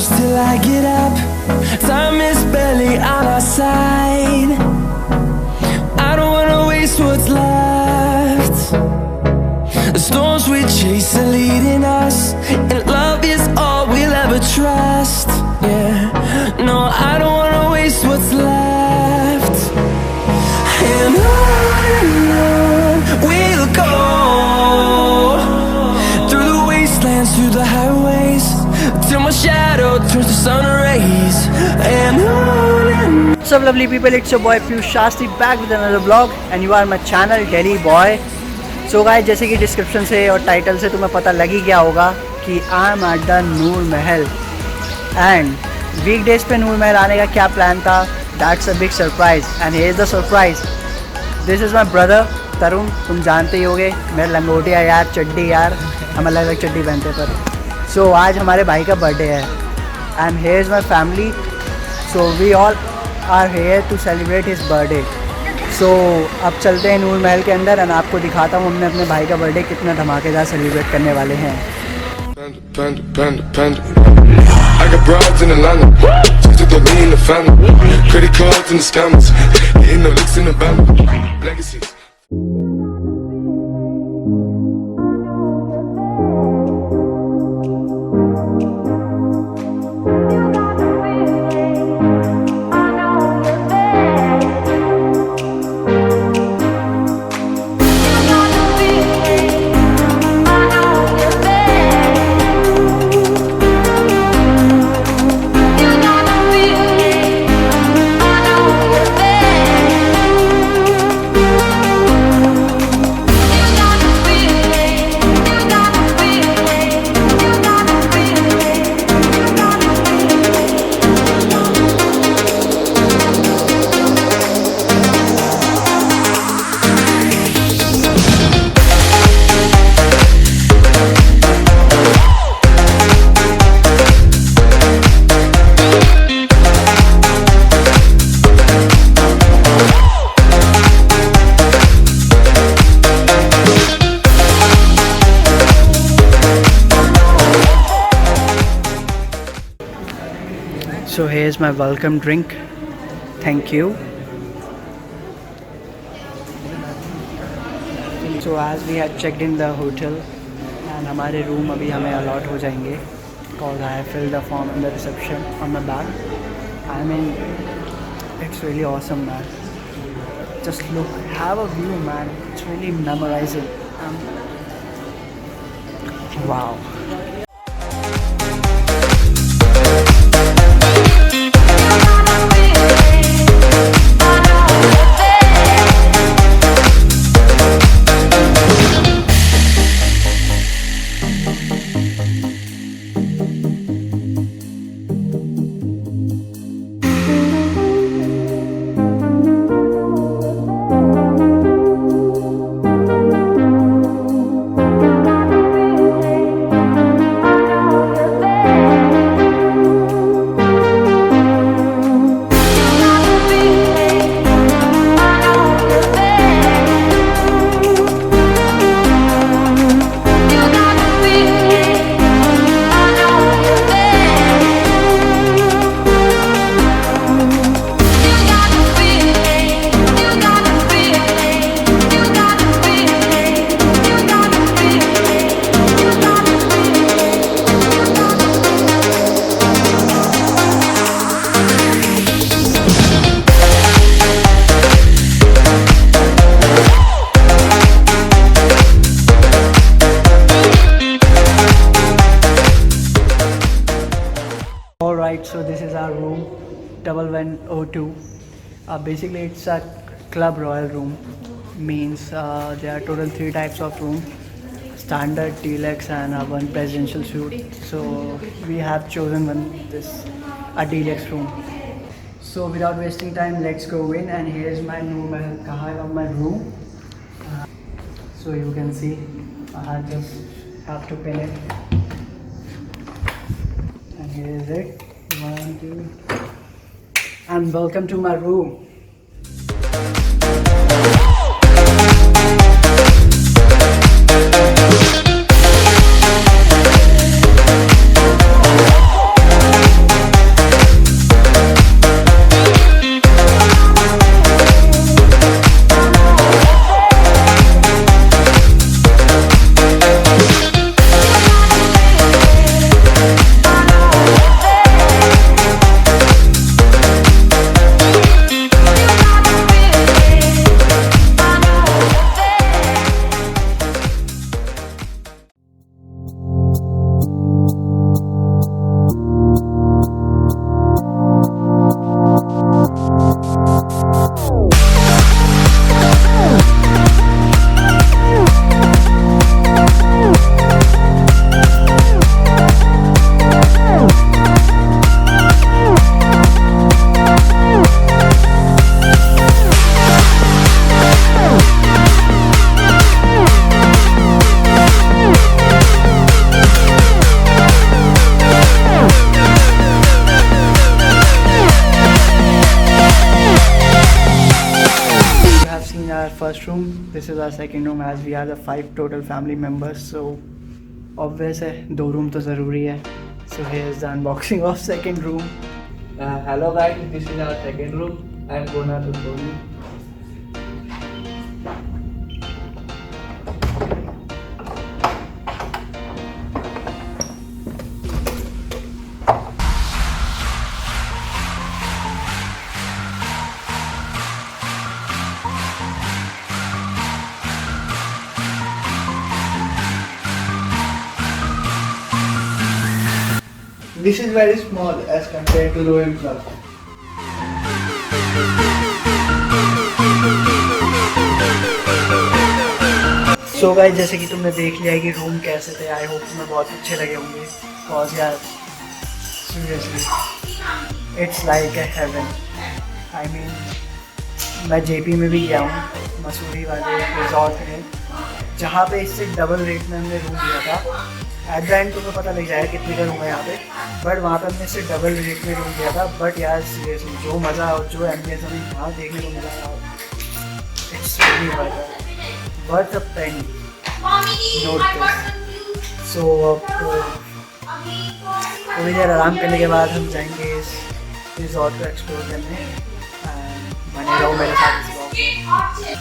close till I get up. Time is barely on our side. I don't wanna waste what's left. The storms we chase are leading us, and love is all we'll ever trust. Yeah, no, I don't wanna waste what's left. And on we'll go, through the wastelands, through the highways, till my shadow turns to sun rays. And on. What's up lovely people, it's your boy Piyush Shastri back with another vlog and you are my channel DILLIBOI. So guys, जैसे कि description से और title से तुम्हें पता लग ही गया होगा कि I am at the Noor Mahal and weekdays पे नूर महल आने का क्या प्लान था, that's a big surprise and here is the surprise. This is my brother Tarun, तुम जानते ही होगे, मेरा लंगोटिया यार, चड्डी यार, हम अलग अलग चड्डी पहनते पर. सो आज हमारे भाई का बर्थडे है and here is my family. So we all are here to celebrate his birthday. So अब चलते हैं नूर महल के अंदर एंड आपको दिखाता हूँ हमने अपने भाई का बर्थडे कितना धमाकेदार सेलिब्रेट करने वाले हैं. I got broads in Atlanta, just to throw me in the family. Credit cards and the scammers, hitting the licks in the band. Legacies. So here's my welcome drink. Thank you. So as we had checked in the hotel and हमारे room अभी हमें allot हो जाएंगे because I have filled the form in the reception on my bag. I mean, it's really awesome, man. Just look, have a view, man. It's really memorizing. Wow. Alright, so this is our room, 1102. Basically it's a club royal room, means there are total 3 types of room: standard, deluxe and one presidential suite. So we have chosen a deluxe room. So without wasting time, let's go in and here's my Noor Mahal kahar of my room. So you can see I just have to pin it. Here is it. 1, 2. And welcome to my room. first room. This is our second room as we are the 5 total family members. So obvious है 2 room तो ज़रूरी है. So here is the unboxing of second room. Hello guys, this is our second room. I am gonna to show you. This is very small as compared to Royal Club. So guys, जैसे कि तुमने देख लिया है कि room कैसे थे. I hope तुम्हें बहुत अच्छे लगे होंगे. Cause यार seriously it's like a heaven. I mean मैं JP में भी गया हूँ, मसूरी वाले रिजॉर्ट में, जहाँ पे इससे डबल रेट में हमने रूम लिया था. एट द एंड तुम्हें पता लग जाएगा कितने का रूम है यहाँ पे, बट वहाँ पे हमने इससे डबल रेट में रूम लिया था. बट यार सीरियसली जो मज़ा और जो एम्बियंस हमें यहाँ देखने को मिला था, it's really worth a penny. Note this. So अब थोड़ी देर आराम करने के बाद हम जाएंगे इस रिजॉर्ट को एक्सप्लोर करने. बने रहो मेरे साथ इस ब्लॉग में.